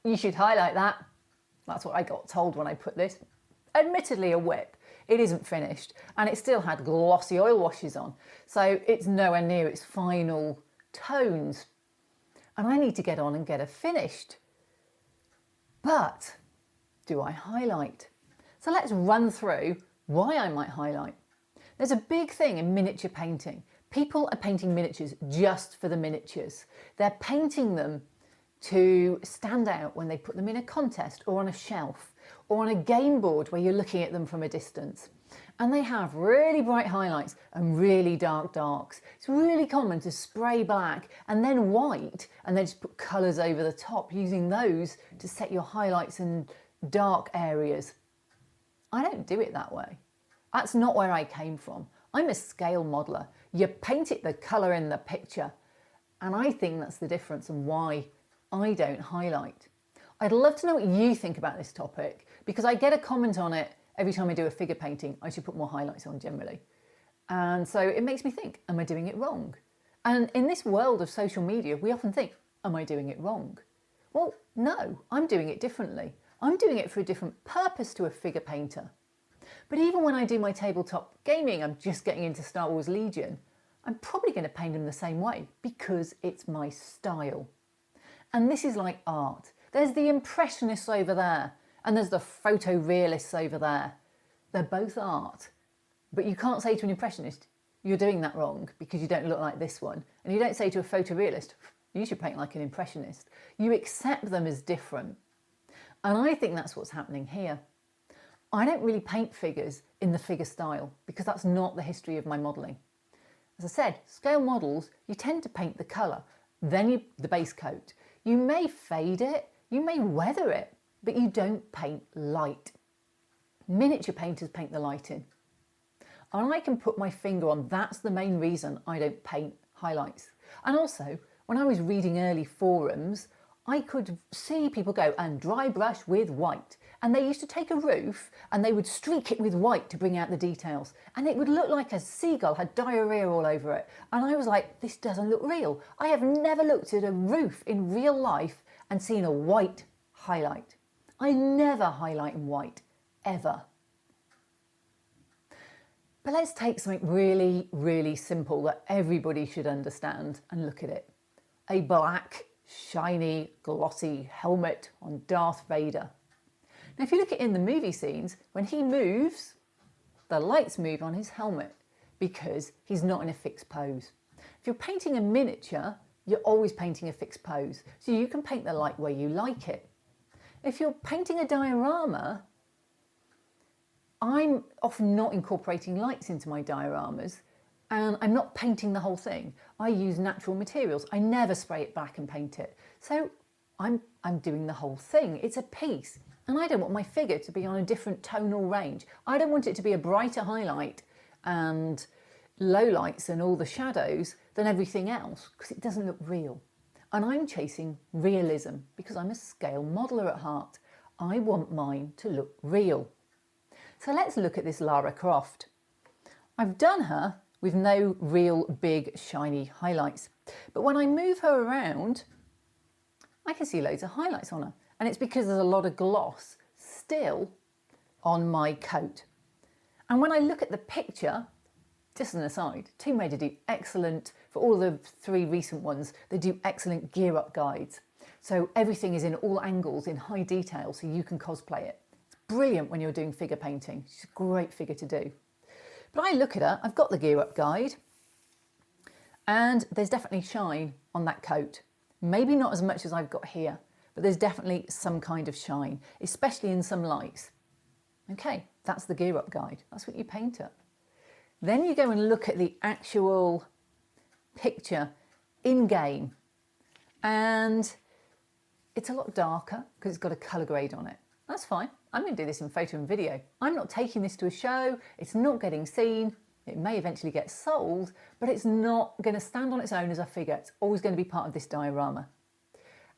You should highlight that. That's what I got told when I put this. Admittedly a whip. It isn't finished and it still had glossy oil washes on. So it's nowhere near its final tones. And I need to get on and get it finished. But do I highlight? So let's run through why I might highlight. There's a big thing in miniature painting. People are painting miniatures just for the miniatures. They're painting them to stand out when they put them in a contest or on a shelf or on a game board where you're looking at them from a distance. And they have really bright highlights and really dark darks. It's really common to spray black and then white and then just put colours over the top, using those to set your highlights and dark areas. I don't do it that way. That's not where I came from. I'm a scale modeller. You paint it the colour in the picture. And I think that's the difference and why I don't highlight. I'd love to know what you think about this topic, because I get a comment on it every time I do a figure painting. I should put more highlights on generally. And so it makes me think, am I doing it wrong? And in this world of social media, we often think, am I doing it wrong? Well, no, I'm doing it differently. I'm doing it for a different purpose to a figure painter. But even when I do my tabletop gaming, I'm just getting into Star Wars Legion, I'm probably going to paint them the same way because it's my style. And this is like art. There's the impressionists over there and there's the photorealists over there. They're both art. But you can't say to an impressionist, you're doing that wrong because you don't look like this one. And you don't say to a photorealist, you should paint like an impressionist. You accept them as different. And I think that's what's happening here. I don't really paint figures in the figure style because that's not the history of my modelling. As I said, scale models, you tend to paint the colour, then the base coat. You may fade it, you may weather it, but you don't paint light. Miniature painters paint the light in. And I can put my finger on, that's the main reason I don't paint highlights. And also, when I was reading early forums, I could see people go and dry brush with white. And they used to take a roof and they would streak it with white to bring out the details. And it would look like a seagull had diarrhea all over it. And I was like, this doesn't look real. I have never looked at a roof in real life and seen a white highlight. I never highlight in white, ever. But let's take something really, really simple that everybody should understand and look at it. A black, shiny, glossy helmet on Darth Vader. Now, if you look at in the movie scenes, when he moves, the lights move on his helmet because he's not in a fixed pose. If you're painting a miniature, you're always painting a fixed pose, so you can paint the light where you like it. If you're painting a diorama, I'm often not incorporating lights into my dioramas and I'm not painting the whole thing. I use natural materials. I never spray it back and paint it. So I'm doing the whole thing. It's a piece. And I don't want my figure to be on a different tonal range. I don't want it to be a brighter highlight and lowlights and all the shadows than everything else because it doesn't look real. And I'm chasing realism because I'm a scale modeller at heart. I want mine to look real. So let's look at this Lara Croft. I've done her with no real big shiny highlights. But when I move her around, I can see loads of highlights on her. And it's because there's a lot of gloss still on my coat. And when I look at the picture, just an aside, Tomb Raider do excellent, for all the 3 recent ones, they do excellent gear up guides. So everything is in all angles, in high detail, so you can cosplay it. It's brilliant when you're doing figure painting. It's a great figure to do. But I look at her, I've got the gear up guide, and there's definitely shine on that coat. Maybe not as much as I've got here, but there's definitely some kind of shine, especially in some lights. Okay, that's the gear up guide. That's what you paint up. Then you go and look at the actual picture in game, and it's a lot darker because it's got a colour grade on it. That's fine. I'm going to do this in photo and video. I'm not taking this to a show. It's not getting seen. It may eventually get sold, but it's not going to stand on its own as a figure. It's always going to be part of this diorama.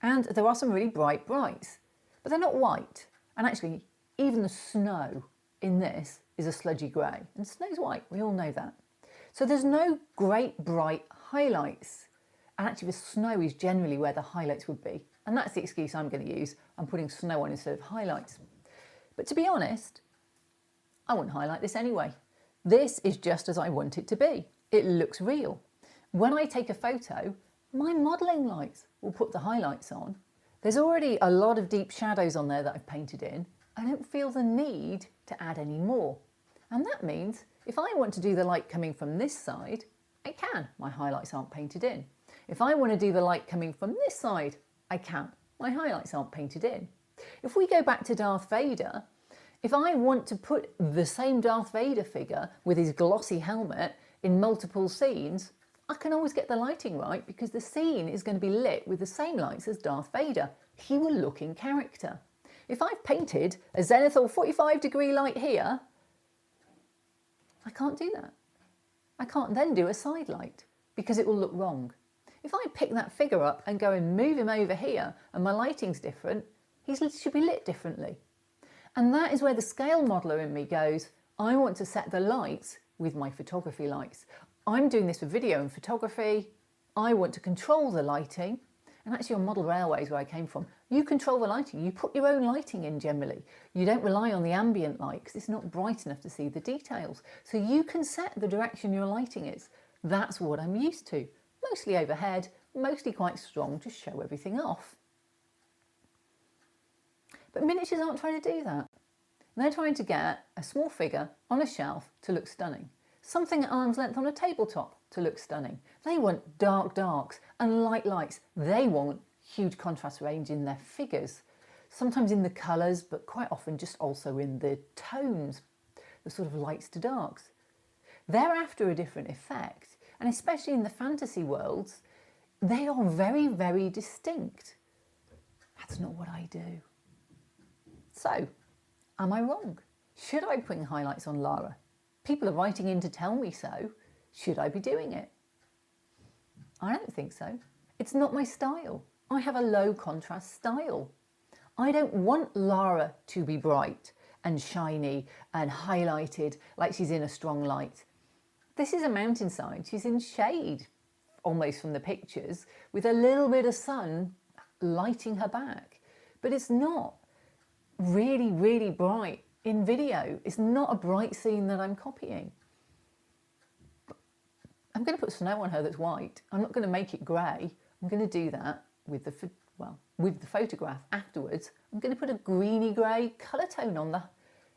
And there are some really bright brights, but they're not white. And actually, even the snow in this is a sludgy grey. And snow's white, we all know that. So there's no great bright highlights. And actually the snow is generally where the highlights would be. And that's the excuse I'm going to use. I'm putting snow on instead of highlights. But to be honest, I wouldn't highlight this anyway. This is just as I want it to be. It looks real. When I take a photo, my modelling lights will put the highlights on. There's already a lot of deep shadows on there that I've painted in. I don't feel the need to add any more. And that means if I want to do the light coming from this side, I can. My highlights aren't painted in. If I want to do the light coming from this side, I can. My highlights aren't painted in. If we go back to Darth Vader, if I want to put the same Darth Vader figure with his glossy helmet in multiple scenes, I can always get the lighting right because the scene is going to be lit with the same lights as Darth Vader. He will look in character. If I've painted a zenith or 45-degree light here, I can't do that. I can't then do a side light because it will look wrong. If I pick that figure up and go and move him over here and my lighting's different, he should be lit differently. And that is where the scale modeler in me goes, I want to set the lights with my photography lights. I'm doing this for video and photography. I want to control the lighting. And actually on model railways where I came from, you control the lighting. You put your own lighting in generally. You don't rely on the ambient light because it's not bright enough to see the details. So you can set the direction your lighting is. That's what I'm used to. Mostly overhead, mostly quite strong to show everything off. But miniatures aren't trying to do that. They're trying to get a small figure on a shelf to look stunning. Something at arm's length on a tabletop to look stunning. They want dark darks and light lights. They want huge contrast range in their figures. Sometimes in the colours, but quite often just also in the tones, the sort of lights to darks. They're after a different effect. And especially in the fantasy worlds, they are very, very distinct. That's not what I do. So, am I wrong? Should I be putting highlights on Lara? People are writing in to tell me so. Should I be doing it? I don't think so. It's not my style. I have a low contrast style. I don't want Lara to be bright and shiny and highlighted like she's in a strong light. This is a mountainside. She's in shade, almost from the pictures, with a little bit of sun lighting her back. But it's not really, really bright in video. It's not a bright scene that I'm copying. I'm going to put snow on her that's white. I'm not going to make it grey. I'm going to do that with the photograph afterwards. I'm going to put a greeny grey colour tone on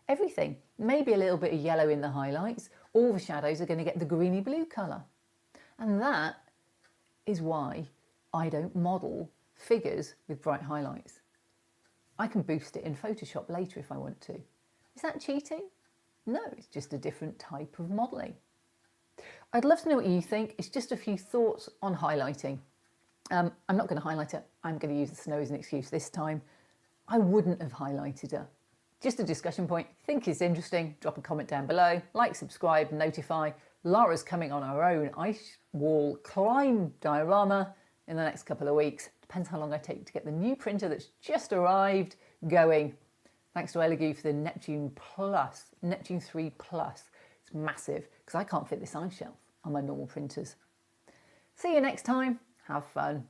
everything. Maybe a little bit of yellow in the highlights. All the shadows are going to get the greeny blue colour. And that is why I don't model figures with bright highlights. I can boost it in Photoshop later if I want to. Is that cheating? No, it's just a different type of modelling. I'd love to know what you think. It's just a few thoughts on highlighting. I'm not going to highlight it. I'm going to use the snow as an excuse this time. I wouldn't have highlighted her. Just a discussion point. Think it's interesting? Drop a comment down below. Like, subscribe, notify. Lara's coming on her own ice wall climb diorama in the next couple of weeks. Depends how long I take to get the new printer that's just arrived going. Thanks to Elegoo for the Neptune 3 Plus. It's massive because I can't fit this ice shelf on my normal printers. See you next time. Have fun.